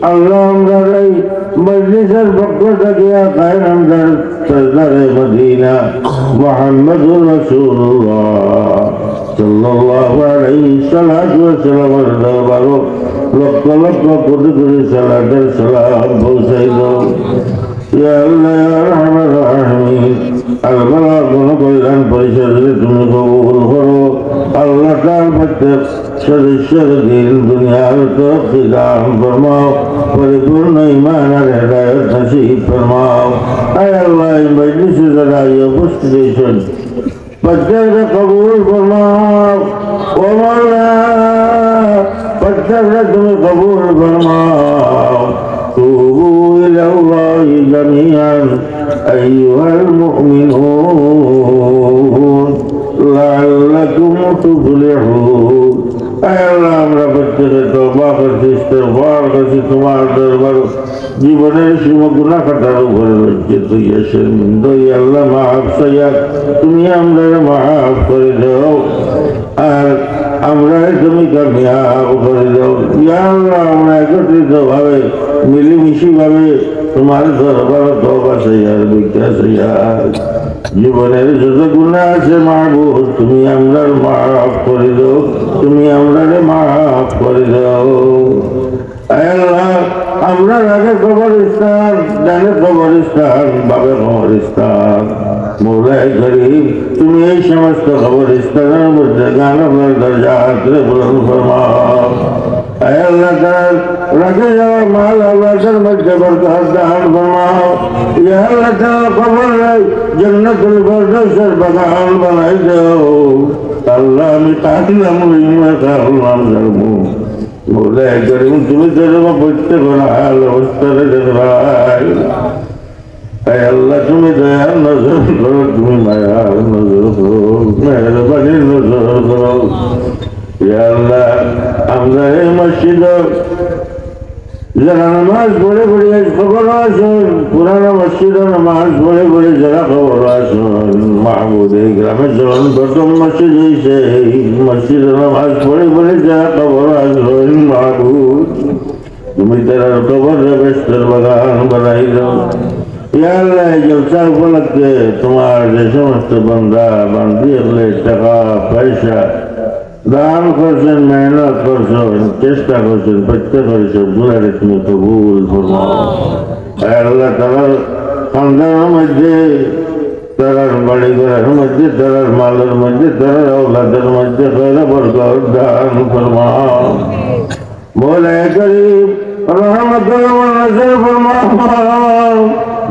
আল্লাহ আমরা এই মজলিসের পক্ষ থেকে খায়ের আমদার সরদারে মদিনা মুহাম্মদুর রাসূলুল্লাহ সাল্লাল্লাহু আলাইহি ওয়াসাল্লামের দরবারে লক্ষ লক্ষ কোটি কোটি সালাতের সালাম পৌঁছাই দাও। ইয়া আল্লাহ ইয়া রাহমান রাহিম, আল্লাহ কোন কল্যাণ পরিষদে তুমি কবুল করো। আল্লাহ তার প্রত্যেক সদস্যের দিন দুনিয়ার তরফি দান ফরমাও, পরিপূর্ণ ঈমান আর হেদায়েত নসিব ফরমাও। আয় আল্লাহ এই মজলিসে যারা উপস্থিত হয়েছেন প্রত্যেককে কবুল ফরমাও। ও মাওলা প্রত্যেককে তুমি কবুল ফরমাও। توبوا إلى الله جميعا أيها المؤمنون لعلكم تفلحون। আমরা প্রত্যেকে তওবা করছি, ইস্তিগফার করছি তোমার দরবারে। জীবনের সীমা গুনাহ কাটার উপরে লজ্জিত হইয়া শর্মিন্দ হইয়া আল্লাহ মাফ চাইয়া তুমি আমরা মাফ করে দাও, আর আমরা তুমি কামিয়াব করে দাও। ইয়া আল্লাহ আমরা একত্রিত ভাবে মিলেমিশি ভাবে তোমার দরবারে তওবা চাইয়া ভিক্ষা চাইয়া জীবনের যত গুনাহ আছে মাহবুব তুমি আমরা মাফ করে দাও, তুমি আমরা মাফ করে দাও। আল্লাহ আমরা আগে কবরস্থান, ডানে কবরস্থান, বামে কবরস্থান, মৌলায়ে করিম তুমি এই সমস্ত কবরস্থানের মধ্যে গানের দরজাত বুলন্দ ফরমাও। আল্লাহ তাআলা রাখে যাওয়া মাল আল্লাহর মধ্যে বরকত দান ফরমাও। ইয়া আল্লাহ তাআলা কবরে জান্নাতুল ফিরদাউসের বাগান বানাই দাও। আল্লাহ আমি কাঁদলাম কাঁদলাম জানবো মৌলায়ে করিম তুমি যেরকম প্রত্যেক হাল অবস্থারে দেখবাই। আল্লাহ তুমি দয়ার নজর করো, তুমি মায়ার নজর করো, মেহরবানির নজর করো। ইয়া আল্লাহ আমরা এই মসজিদ যারা নামাজ পড়ে পড়ে খবর আসুন, পুরানো মসজিদে নামাজ পড়ে পড়ে যারা খবর আসুন মাহবুদ এই গ্রামের যখন প্রথম মসজিদ হয়েছে এই মসজিদে নামাজ পড়ে পড়ে যারা খবর আসুন মাহবুদ তুমি তারা খবর ব্যস্তের বাগান বানাই দাও। ইয়া আল্লাহ এই জলসা উপলক্ষে তোমার যে সমস্ত বান্দা বান্দি হলে টাকা পয়সা দান করছেন, মেহনত করছেন, চেষ্টা করছেন, প্রত্যেকের সবগুলারে তুমি কবুল ফরমাও। আল্লাহ তারার সন্তানের মধ্যে, তারার বাড়ি ঘরের মধ্যে, তারার মালের মধ্যে, তারার ঔলাদের মধ্যে খৈর বরকত দান ফরমাও। মৌলায়ে করিম রহমতুল নজর ফরমাও,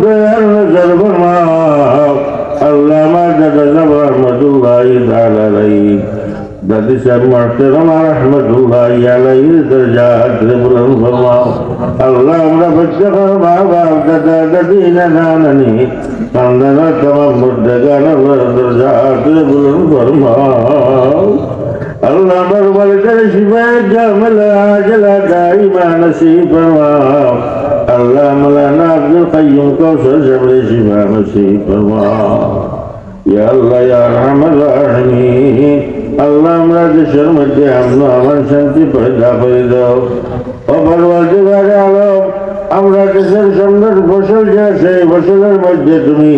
দয়ার নজর ফরমাও। আল্লাহ আমার দাদা সাহেব রহমতুল্লাহি তাআলা আলাইহি, দাদি সাহেব মুহতারামা রহমতুল্লাহি আলাইহি দরজাত বুলন্দ ফরমাও। আল্লাহ আমরা প্রত্যেকের মা বাপ দাদা দাদি নানা নানি খানদানের তমাম মুর্দাগানের দরজাত বুলন্দ ফরমাও। আল্লাহ আমার বাড়িতে শিফায়ে জামিলা আজলা দাইমা নসিব ফরমাও। আল্লাহ মাওলানা আব্দুল কাইয়ুম কৌশল সাহেবের শিফা নসিব ফরমাও। ইয়া আল্লাহ ইয়া রাহমান রাহিম, আল্লাহ আমরা দেশের মধ্যে আমন আমান শান্তি পয়দা করে দাও। ও পরওয়ারদিগারে আলম আমরা দেশের সুন্দর ফসল যে আছে ফসলের মধ্যে তুমি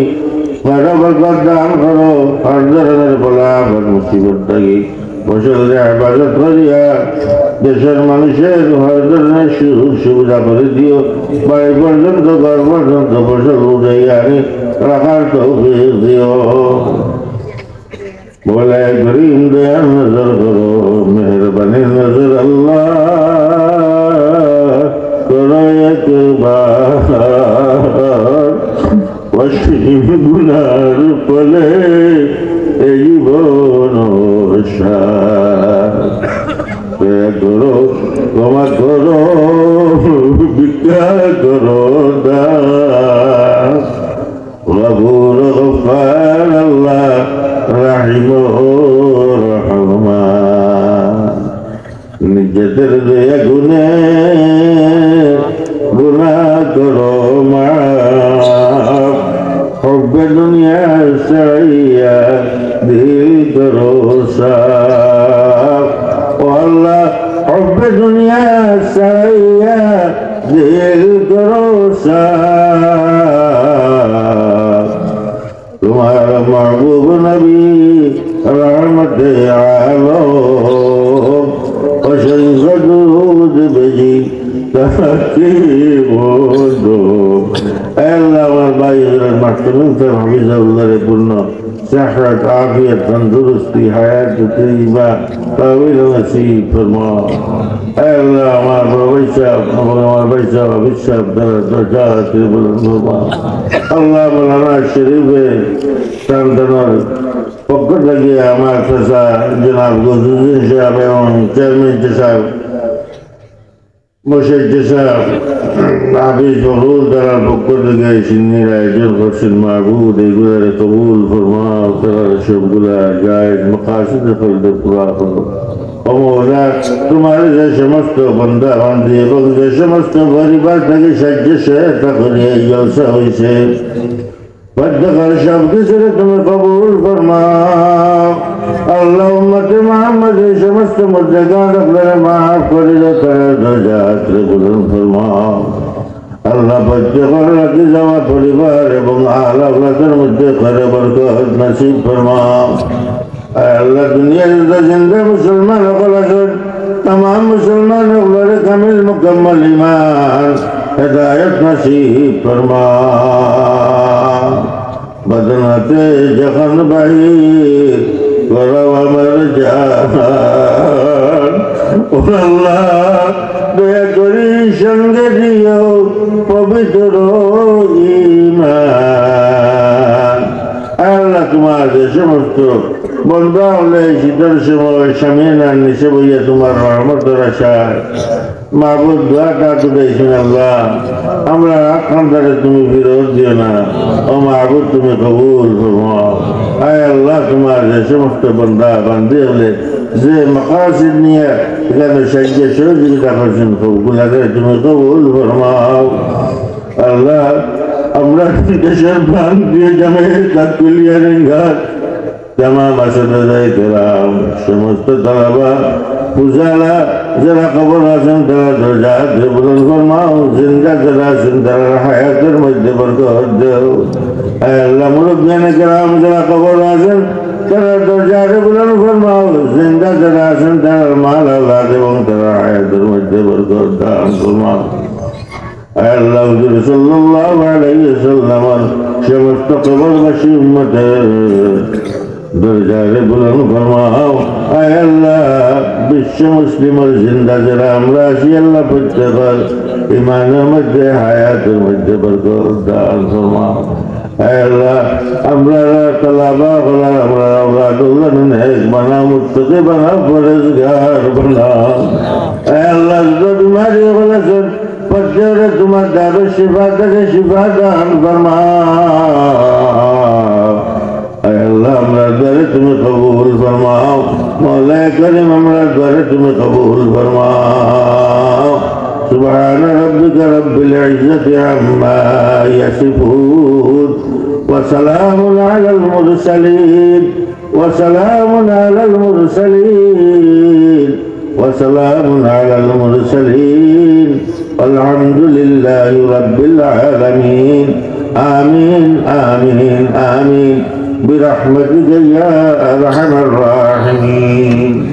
বরকত দান করো। হর ধরনের বলা মুসিবত থেকে ফসলের ইবাদত করিয়া দেশের মানুষের হর ধরনের সুযোগ সুবিধা করে দিও। বাড়ি পর্যন্ত ঘর পর্যন্ত ফসল উঠাইয়া আনি রাখার তৌফিক দিও। মৌলায়ে করিম দয়ার নজর করো, মেহরবানির নজর আল্লাহ করো একবার। অসীম গুনার ফলে এই জীবন দয়া করো, ক্ষমা করো, ভিক্ষা করো দান। গফুর গফফার আল্লাহ রাহিম রহমান। নিজেদের দয়া গুনে গুনাহ করো মাফ, হব্বে দুনিয়া ছাড়াইয়া दिल करो साफ तुम्हारा महबूब नबी रहमत आलम असंख्य दूध भेजी ताकि वो दो अल्लाह আমার ভাই মাহতুম হাফিজাউল্লাহ পূর্ণ صحت عافیت تندرستی حیات طیبہ طویل نصیب فرما اے اللہ ہمارا بھائی صاحب درجات بلند فرما اللہ مولانا شریف تندنر پکڑ لگے ہمارے فسا جناب گزرین صاحب এবং চেয়ারম্যান صاحب মুর্শিদ সাহেব নাবিজ বহুল তারার পক্ষ থেকে সিন্নির আয়োজন করছেন মাহবুদ এইগুলারে কবুল ফরমাও তারা সবগুলা জায়েজ মাকাসিদ ফলদে পুরা করো ও মওলা তোমার যে সমস্ত বান্দা বান্দি এবং যে সমস্ত পরিবার থেকে সাহায্য সহায়তা করে এই জলসা হয়েছে প্রত্যেকের সব কিছুরে তুমি কবুল ফরমাও আল্লাহ উম্মতে মুহাম্মদ এই সমস্ত মুর্দাগান আপনারা মাফ করে দাও তারা দরজাত বুলন্দ ফরমাও আল্লাহ প্রত্যেকের রাখি যাওয়া পরিবার এবং আহল আওলাদের মধ্যে করে বরকত নসিব ফরমাও আল্লাহ দুনিয়ার জিন্দা মুসলমান সকল আছেন तमाम मुसलमान अवलर कामिल मुकम्मल ईमान हिदायत नसीब फरमा बदनाते जखन भाई करव अमर जान ओ अल्लाह दया करी संग दियो पवित्र ईमान अल्लाह तुम्हारे समस्त बंदा हले শীতের সময় সামিয়ানার নিচে বইয়া তোমার রহমতের আশায় মাহবুব দোয়াটা তো দিয়েছেন আল্লাহ আমরা আকাঙ্ক্ষারে তুমি বিরোধ দিও না ও মাহবুব তুমি কবুল ফরমাও আয় আল্লাহ তোমার যে সমস্ত বন্দা বান্দি হলে যে মাকাসিদ নিয়ে এখানে সাহায্য সহযোগিতা করছেন সবগুলাকে তুমি কবুল ফরমাও আল্লাহ আমরা দেশের প্রাণ দিয়ে জামে কাকুলিয়ারের ঘাট तमाम असददाए किराम समस्त तलबा पुजाला जरा कबर आसन तरा दरजात बुलंद फरमाओ जिंदा जरा जिंदा हयातर मध्य बरकत दो ऐ अल्लाह मुरब्बियान किराम जरा कबर आसन तरा दरजात बुलंद फरमाओ जिंदा जरा जिंदा माल औलाद এবং तरा हयातर मध्य बरकत दान फरमाओ ऐ अल्लाह हुजूर सल्लल्लाहु अलैहि वसल्लम समस्त कबरবাসী উম্মতের दरजारे बुलंद फरमाओ आय अल्लाह विश्व मुस्लिमर जिंदा जरा আমরা আছি আল্লাহ প্রত্যেকের ঈমানের মধ্যে হায়াতের মধ্যে বরকত দান ফরমাও আয় আল্লাহ আমরা তলাবা হলা আমরা আওলাদুল্লাহ নেক বানাও মুত্তাকি বানাও পরহেজগার বানাও আয় আল্লাহ যত বিমারি বলেছেন প্রত্যেকে তোমার দারুল শিফা থেকে শিফা দান ফরমাও अल्लाह हमरा द्वारे तुम्हें कबूल फरमाओ मौला करीम हमरा द्वारे तुम्हें कबूल फरमाओ सुभान रब्बिक रब्बिल इज्जति अम्मा यसिफून व सलामुन अलल मुरसलीन व सलामुन अलल मुरसलीन व सलामुन अलल मुरसलीन वल्हम्दुलिल्लाहि रब्बिल आलमीन आमीन आमीन आमीन برحمتك يا أرحم الراحمين